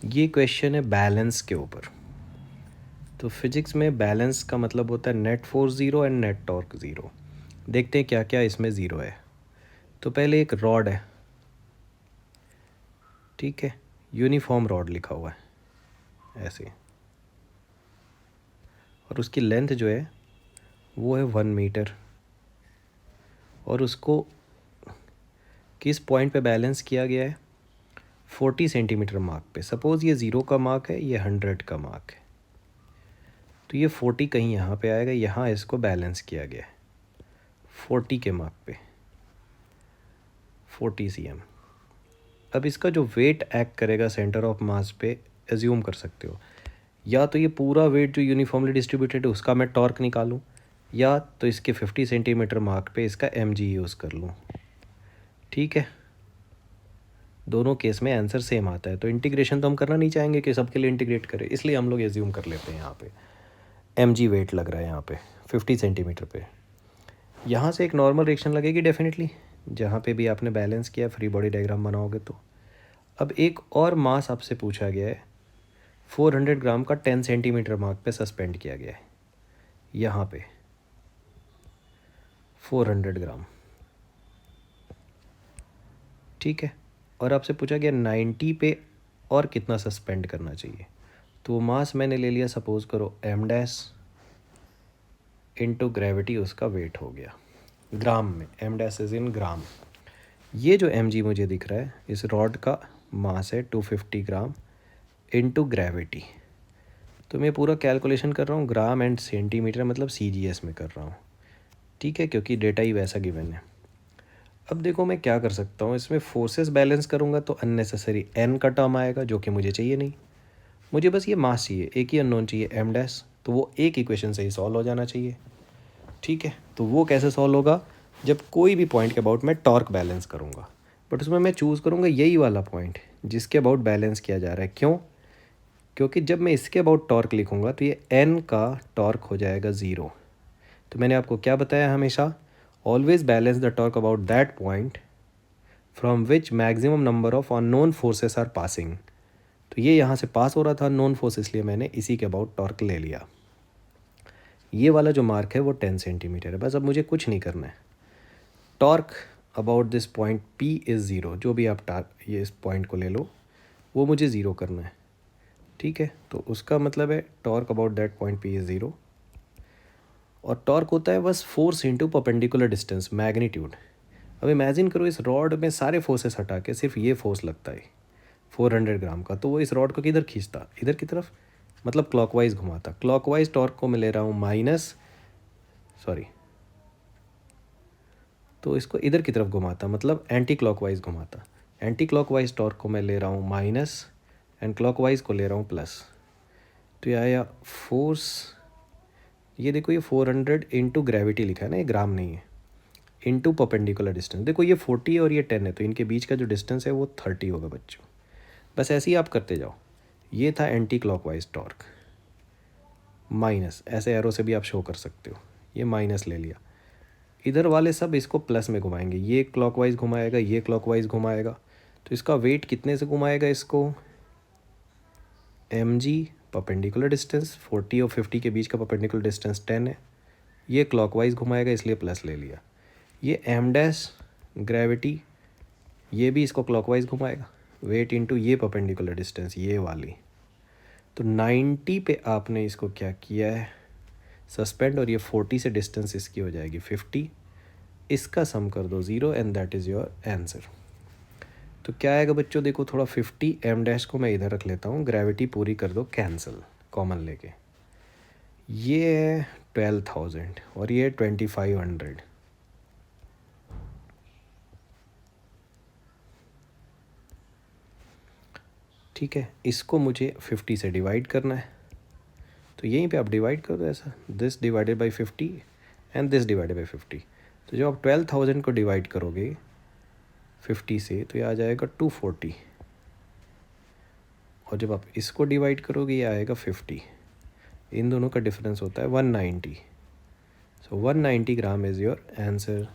ये क्वेश्चन है बैलेंस के ऊपर। तो फिजिक्स में बैलेंस का मतलब होता है net force zero and net torque zero. देखते हैं क्या क्या इसमें ज़ीरो है। तो पहले एक रॉड है, ठीक है, यूनिफॉर्म रॉड लिखा हुआ है ऐसे, और उसकी लेंथ जो है वो है 1 मीटर, और उसको किस पॉइंट पे बैलेंस किया गया है? 40 सेंटीमीटर मार्क पे। सपोज़ ये 0 का मार्क है, ये 100 का मार्क है, तो ये 40 कहीं यहाँ पे आएगा, यहाँ इसको बैलेंस किया गया है 40 के मार्क पे, 40 cm। अब इसका जो वेट एक्ट करेगा सेंटर ऑफ मास पे, एज्यूम कर सकते हो, या तो ये पूरा वेट जो यूनिफॉर्मली डिस्ट्रीब्यूटेड है उसका मैं टॉर्क निकालूं, या तो इसके 50 सेंटीमीटर मार्क पे इसका mg यूज़ कर लूँ। ठीक है, दोनों केस में आंसर सेम आता है। तो इंटीग्रेशन तो हम करना नहीं चाहेंगे कि सबके लिए इंटीग्रेट करें, इसलिए हम लोग एज्यूम कर लेते हैं यहाँ पे mg वेट लग रहा है यहाँ पे 50 सेंटीमीटर पे। यहाँ से एक नॉर्मल रिएक्शन लगेगी डेफिनेटली, जहाँ पे भी आपने बैलेंस किया फ्री बॉडी डायग्राम बनाओगे तो। अब एक और मास आपसे पूछा गया है, 400 ग्राम का 10 सेंटीमीटर मार्क पे सस्पेंड किया गया है, यहाँ पे 400 ग्राम, ठीक है। और आपसे पूछा गया 90 पे और कितना सस्पेंड करना चाहिए। तो वो मास मैंने ले लिया, सपोज़ करो m डैश इंटू ग्रेविटी, उसका वेट हो गया ग्राम में, m डैश इज़ इन ग्राम। ये जो mg मुझे दिख रहा है, इस रॉड का मास है 250 ग्राम इंटू ग्रेविटी। तो मैं पूरा कैलकुलेशन कर रहा हूँ ग्राम एंड सेंटीमीटर, मतलब CGS में कर रहा हूँ, ठीक है, क्योंकि डेटा ही वैसा गिवन है। अब देखो मैं क्या कर सकता हूँ, इसमें फोर्सेस बैलेंस करूँगा तो अननेसेसरी n का टर्म आएगा जो कि मुझे चाहिए नहीं। मुझे बस ये मास चाहिए, एक ही अननोन चाहिए m डैश, तो वो एक इक्वेशन से ही सॉल्व हो जाना चाहिए, ठीक है। तो वो कैसे सॉल्व होगा? जब कोई भी पॉइंट के अबाउट मैं टॉर्क बैलेंस करूँगा, बट उसमें मैं चूज़ करूँगा यही वाला पॉइंट जिसके अबाउट बैलेंस किया जा रहा है। क्यों? क्योंकि जब मैं इसके अबाउट टॉर्क लिखूँगा तो ये n का टॉर्क हो जाएगा 0। तो मैंने आपको क्या बताया हमेशा, always balance the torque about that point from which maximum number of unknown forces are passing. तो ये यहाँ से पास हो रहा था नोन फोर्स, इसलिए मैंने इसी के अबाउट टॉर्क ले लिया। ये वाला जो मार्क है वो 10 सेंटीमीटर है। बस अब मुझे कुछ नहीं करना है, torque about this point P is 0, जो भी आप ये इस पॉइंट को ले लो वो मुझे 0 करना है, ठीक है। तो उसका मतलब है torque about that point P is 0, और टॉर्क होता है बस force into perpendicular distance, magnitude. अब इमेजिन करो इस रॉड में सारे फोर्सेस हटा के सिर्फ ये फोर्स लगता है 400 ग्राम का, तो वो इस रॉड को किधर खींचता? इधर की तरफ, मतलब क्लॉकवाइज घुमाता। क्लॉकवाइज टॉर्क को मैं ले रहा हूँ तो इसको इधर की तरफ घुमाता, मतलब एंटी क्लॉकवाइज घुमाता। एंटी क्लॉकवाइज टॉर्क को मैं ले रहा हूँ माइनस, एंड क्लॉकवाइज को ले रहा हूँ प्लस। तो ये आया फोर्स, ये देखो ये 400 इंटू ग्रेविटी लिखा है ना, ये ग्राम नहीं है, इंटू परपेंडिकुलर डिस्टेंस। देखो ये 40 और ये 10 है, तो इनके बीच का जो डिस्टेंस है वो 30 होगा बच्चों। बस ऐसे ही आप करते जाओ। ये था एंटी क्लॉकवाइज टॉर्क, माइनस, ऐसे एरो से भी आप शो कर सकते हो, ये माइनस ले लिया। इधर वाले सब इसको प्लस में घुमाएंगे, ये क्लॉकवाइज घुमाएगा, ये क्लॉकवाइज घुमाएगा, तो इसका वेट कितने से घुमाएगा इसको? mg, परपेंडिकुलर डिस्टेंस 40 और 50 के बीच का परपेंडिकुलर डिस्टेंस 10 है, ये क्लॉकवाइज घुमाएगा इसलिए प्लस ले लिया। ये m डैश ग्रेविटी, ये भी इसको क्लॉकवाइज घुमाएगा, वेट इनटू ये परपेंडिकुलर डिस्टेंस, ये वाली। तो 90 पे आपने इसको क्या किया है, सस्पेंड, और ये 40 से डिस्टेंस इसकी हो जाएगी 50, इसका सम कर दो 0 and that is your answer. तो क्या आएगा बच्चों? देखो थोड़ा 50, m डैश को मैं इधर रख लेता हूँ, ग्रेविटी पूरी कर दो कैंसिल कॉमन लेके, ये है 12,000 और ये 2500। ठीक है, इसको मुझे 50 से डिवाइड करना है, तो यहीं पे आप डिवाइड कर दो ऐसा, this divided by 50 and this divided by 50। तो जब आप 12,000 को डिवाइड करोगे 50 से तो ये आ जाएगा 240, और जब आप इसको डिवाइड करोगे ये आएगा 50, इन दोनों का डिफरेंस होता है 190। सो 190 ग्राम इज़ योर आंसर।